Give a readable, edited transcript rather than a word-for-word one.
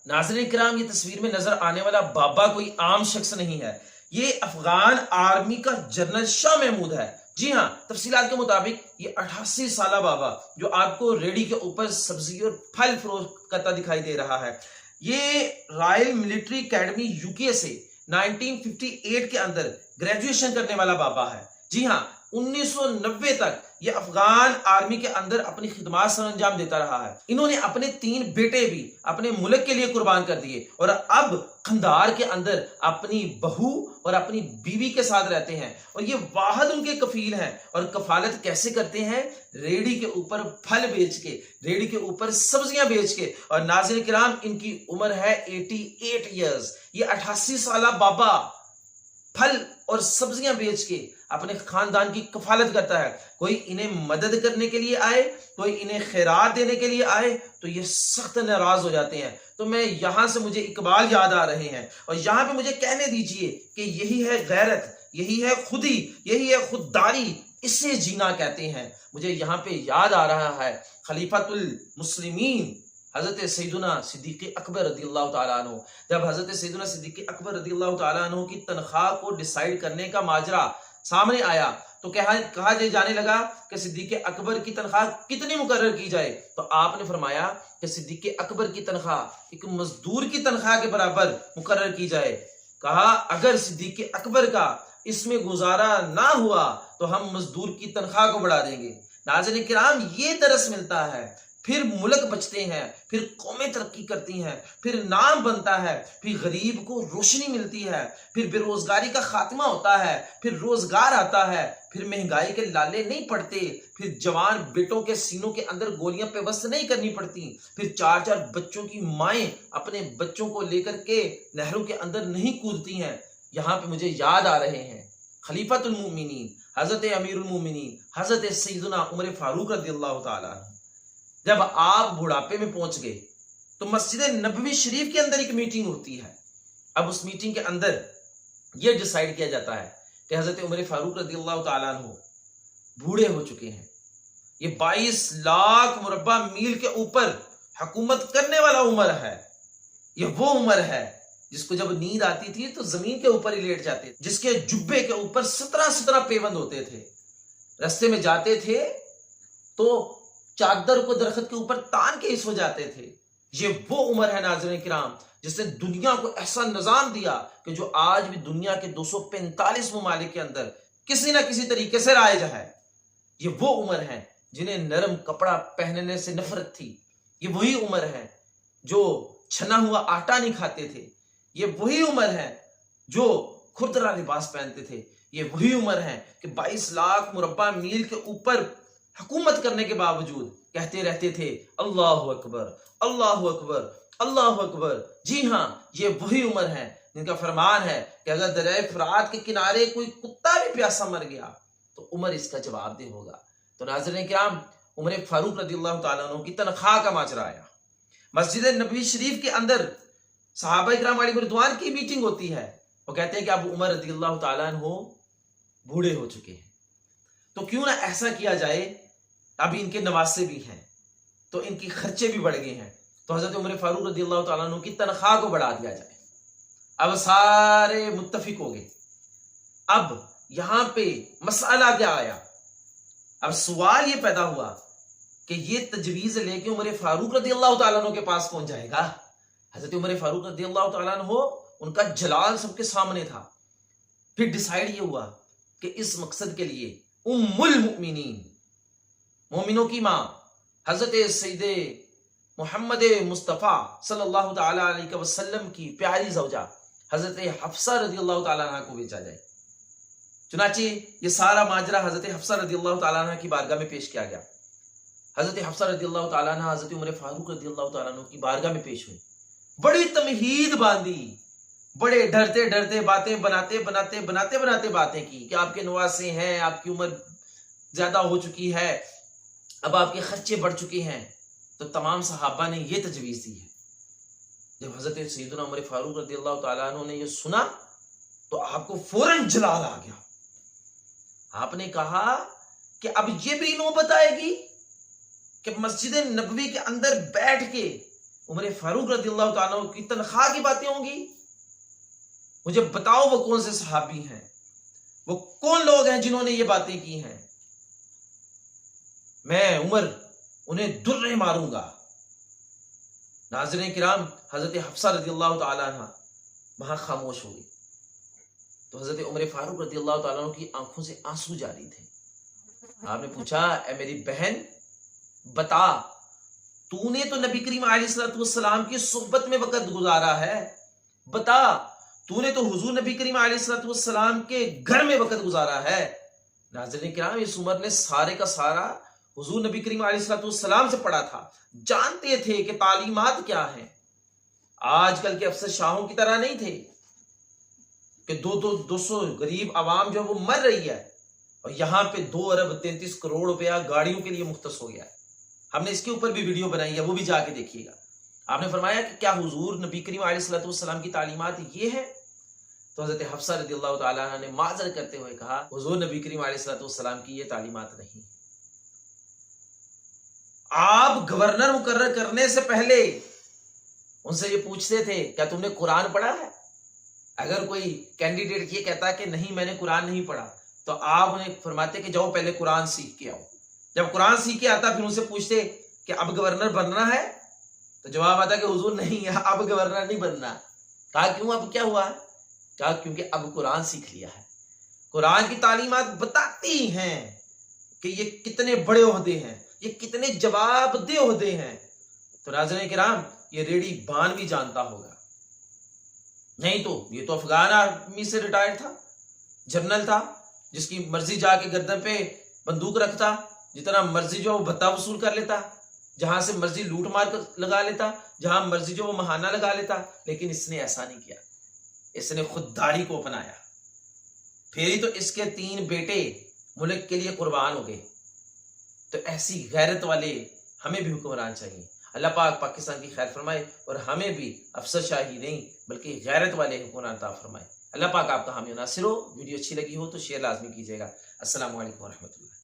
ناظرین کرام، یہ تصویر میں نظر آنے والا بابا کوئی عام شخص نہیں ہے، یہ افغان آرمی کا جنرل شاہ محمود ہے۔ جی ہاں، تفصیلات کے مطابق یہ 88 سالہ بابا جو آپ کو ریڑھی کے اوپر سبزی اور پھل فروخت کرتا دکھائی دے رہا ہے، یہ رائل ملٹری اکیڈمی یو کے سے 1958 کے اندر گریجویشن کرنے والا بابا ہے۔ جی ہاں، 1990 تک یہ افغان آرمی کے اندر اپنی خدمات سر انجام دیتا رہا ہے۔ انہوں نے اپنے 3 بیٹے بھی اپنے ملک کے لیے قربان کر دیے اور اب قندھار کے اندر اپنی بہو اور اپنی بیوی کے ساتھ رہتے ہیں، اور یہ واحد ان کے کفیل ہیں۔ اور کفالت کیسے کرتے ہیں؟ ریڑھی کے اوپر پھل بیچ کے، ریڑھی کے اوپر سبزیاں بیچ کے۔ اور ناظرین کرام، ان کی عمر ہے 88 ایئرز۔ یہ 88 سالہ بابا پھل اور سبزیاں بیچ کے اپنے خاندان کی کفالت کرتا ہے۔ کوئی انہیں مدد کرنے کے لیے آئے، کوئی انہیں خیرات دینے کے لیے آئے تو یہ سخت ناراض ہو جاتے ہیں۔ تو میں یہاں سے مجھے اقبال یاد آ رہے ہیں، اور یہاں پہ مجھے کہنے دیجئے کہ یہی ہے غیرت، یہی ہے خودی، یہی ہے خودداری، اسے جینا کہتے ہیں۔ مجھے یہاں پہ یاد آ رہا ہے خلیفۃ المسلمین حضرت سیدنا صدیق اکبر رضی اللہ تعالیٰ عنہ۔ جب حضرت سیدنا صدیق اکبر رضی اللہ تعالیٰ عنہ کی تنخواہ کو ڈیسائیڈ کرنے کا ماجرا سامنے آیا تو کہا جانے لگا کہ صدیق اکبر کی تنخواہ کتنی مقرر کی جائے، تو آپ نے فرمایا کہ صدیق اکبر کی تنخواہ ایک مزدور کی تنخواہ کے برابر مقرر کی جائے۔ کہا اگر صدیق اکبر کا اس میں گزارا نہ ہوا تو ہم مزدور کی تنخواہ کو بڑھا دیں گے۔ ناظرین کرام، یہ درس ملتا ہے، پھر ملک بچتے ہیں، پھر قومیں ترقی کرتی ہیں، پھر نام بنتا ہے، پھر غریب کو روشنی ملتی ہے، پھر بے روزگاری کا خاتمہ ہوتا ہے، پھر روزگار آتا ہے، پھر مہنگائی کے لالے نہیں پڑتے، پھر جوان بیٹوں کے سینوں کے اندر گولیاں پیوست نہیں کرنی پڑتی، پھر 4 بچوں کی مائیں اپنے بچوں کو لے کر کے نہروں کے اندر نہیں کودتی ہیں۔ یہاں پہ مجھے یاد آ رہے ہیں خلیفۃ المومنین حضرت امیر المومنین حضرت سیدنا عمر فاروق رضی اللہ تعالیٰ عنہ۔ جب آپ بڑھاپے میں پہنچ گئے تو مسجد نبوی شریف کے اندر ایک میٹنگ ہوتی ہے۔ اب اس میٹنگ کے اندر یہ ڈیسائیڈ کیا جاتا ہے کہ حضرت عمر فاروق رضی اللہ تعالیٰ عنہ بوڑھے ہو چکے ہیں، یہ 22 لاکھ مربع میل کے اوپر حکومت کرنے والا عمر ہے۔ یہ وہ عمر ہے جس کو جب نیند آتی تھی تو زمین کے اوپر ہی لیٹ جاتے، جس کے جبے کے اوپر 17 پیوند ہوتے تھے، رستے میں جاتے تھے تو چادر کو درخت کے اوپر تان کے ہی سو جاتے تھے۔ یہ وہ عمر ہے ناظرین کرام جس نے دنیا کو ایسا نظام دیا کہ جو آج بھی دنیا کے 245 ممالک کے اندر کسی نہ کسی طریقے سے رائج ہے۔ یہ وہ عمر ہے جنہیں نرم کپڑا پہننے سے نفرت تھی، یہ وہی عمر ہے جو چھنا ہوا آٹا نہیں کھاتے تھے، یہ وہی عمر ہے جو کھردرا لباس پہنتے تھے، یہ وہی عمر ہے کہ 22 لاکھ مربع میل کے اوپر حکومت کرنے کے باوجود کہتے رہتے تھے اللہ اکبر اللہ اکبر اللہ اکبر۔ جی ہاں، یہ وہی عمر ہے جن کا فرمان ہے کہ اگر دریائے فرات کے کنارے کوئی کتا بھی پیاسا مر گیا تو عمر اس کا جواب دہ ہوگا۔ تو ناظرین کرام، عمر فاروق رضی اللہ تعالیٰ عنہ کی تنخواہ کا ماجرا آیا۔ مسجد نبوی شریف کے اندر صحابہ کرام علیہ رضوان کی میٹنگ ہوتی ہے، وہ کہتے ہیں کہ اب عمر رضی اللہ تعالیٰ عنہ بوڑھے ہو چکے ہیں، تو کیوں نہ ایسا کیا جائے، ابھی ان کے نواسے بھی ہیں تو ان کی خرچے بھی بڑھ گئے ہیں، تو حضرت عمر فاروق رضی اللہ تعالیٰ عنہ کی تنخواہ کو بڑھا دیا جائے۔ اب سارے متفق ہو گئے۔ اب یہاں پہ مسئلہ کیا آیا؟ اب سوال یہ پیدا ہوا کہ یہ تجویز لے کے عمر فاروق رضی اللہ تعالیٰ عنہ کے پاس کون جائے گا؟ حضرت عمر فاروق رضی اللہ تعالیٰ عنہ، ان کا جلال سب کے سامنے تھا۔ پھر ڈیسائیڈ یہ ہوا کہ اس مقصد کے لیے ام المؤمنین، مومنوں کی ماں، حضرت سید محمد مصطفیٰ صلی اللہ تعالیٰ علیہ وسلم کی پیاری زوجہ حضرت حفصہ رضی اللہ تعالیٰ عنہ کو بھیجا جائے۔ چنانچہ یہ سارا ماجرا حضرت حفصہ رضی اللہ تعالیٰ عنہ کی بارگاہ میں پیش کیا گیا۔ حضرت حفصہ رضی اللہ تعالیٰ عنہ حضرت عمر فاروق رضی اللہ تعالیٰ عنہ کی بارگاہ میں پیش ہوئی، بڑی تمہید باندھی، بڑے ڈرتے ڈرتے باتیں بناتے باتیں کی کہ آپ کے نواسے ہیں، آپ کی عمر زیادہ ہو چکی ہے، اب آپ کے خرچے بڑھ چکے ہیں۔ تو تمام صحابہ نے یہ تجویز دی ہے۔ جب حضرت سیدنا عمر فاروق رضی اللہ تعالیٰ عنہ نے یہ سنا تو آپ کو فوراً جلال آ گیا۔ آپ نے کہا کہ اب یہ بھی نوبت آئے گی کہ مسجد نبوی کے اندر بیٹھ کے عمر فاروق رضی اللہ تعالیٰ عنہ کی تنخواہ کی باتیں ہوں گی؟ مجھے بتاؤ وہ کون سے صحابی ہیں، وہ کون لوگ ہیں جنہوں نے یہ باتیں کی ہیں؟ میں عمر انہیں درے ماروں گا۔ ناظرین کرام، حضرت حفصہ رضی اللہ تعالیٰ عنہ وہاں خاموش ہو گئی تو حضرت عمر فاروق رضی اللہ تعالیٰ عنہ کی آنکھوں سے آنسو جاری تھے۔ آپ نے پوچھا، اے میری بہن بتا، تو نے تو نبی کریم علیہ الصلوۃ والسلام کی صحبت میں وقت گزارا ہے، بتا تو نے تو حضور نبی کریم علیہ الصلوۃ والسلام کے گھر میں وقت گزارا ہے۔ ناظرین کرام، اس عمر نے سارے کا سارا حضور نبی کریم علیہ الصلوۃ والسلام سے پڑھا تھا، جانتے تھے کہ تعلیمات کیا ہیں۔ آج کل کے افسر شاہوں کی طرح نہیں تھے کہ 200 غریب عوام جو وہ مر رہی ہے اور یہاں پہ 2 ارب 33 کروڑ روپیہ گاڑیوں کے لیے مختص ہو گیا ہے۔ ہم نے اس کے اوپر بھی ویڈیو بنائی ہے، وہ بھی جا کے دیکھیے گا۔ آپ نے فرمایا کہ کیا حضور نبی کریم علیہ الصلوۃ والسلام کی تعلیمات یہ ہے؟ تو حضرت حفصہ رضی اللہ تعالیٰ عنہ نے معذرت کرتے ہوئے کہا، حضور نبی کریم علیہ الصلوۃ والسلام کی یہ تعلیمات نہیں۔ آپ گورنر مقرر کرنے سے پہلے ان سے یہ پوچھتے تھے، کیا تم نے قرآن پڑھا ہے؟ اگر کوئی کینڈیڈیٹ یہ کہتا کہ نہیں میں نے قرآن نہیں پڑھا تو آپ انہیں فرماتے کہ جاؤ پہلے قرآن سیکھ کے آؤ۔ جب قرآن سیکھ کے آتا پھر ان سے پوچھتے کہ اب گورنر بننا ہے؟ تو جواب آتا کہ حضور نہیں، اب گورنر نہیں بننا۔ کہا کیوں، اب کیا ہوا؟ کہا کیونکہ اب قرآن سیکھ لیا ہے۔ قرآن کی تعلیمات بتاتی ہیں کہ یہ کتنے بڑے عہدے ہیں، یہ کتنے جواب دہ عہدے ہیں۔ تو ناظرین کرام، یہ ریڈی بان بھی جانتا ہوگا، نہیں تو یہ تو افغان آرمی سے ریٹائر تھا، جنرل تھا، جس کی مرضی جا کے گردن پہ بندوق رکھتا، جتنا مرضی جو وہ بھتہ وصول کر لیتا، جہاں سے مرضی لوٹ مار کر لگا لیتا، جہاں مرضی جو وہ مہانہ لگا لیتا۔ لیکن اس نے ایسا نہیں کیا، اس نے خودداری کو اپنایا۔ پھر ہی تو اس کے 3 بیٹے ملک کے لیے قربان ہو گئے۔ تو ایسی غیرت والے ہمیں بھی حکمران چاہیے۔ اللہ پاک پاکستان کی خیر فرمائے اور ہمیں بھی افسر شاہی نہیں بلکہ غیرت والے حکمران عطا فرمائے۔ اللہ پاک آپ کا حامی و ناصر ہو۔ ویڈیو اچھی لگی ہو تو شیئر لازمی کیجیے گا۔ السلام علیکم ورحمۃ اللہ۔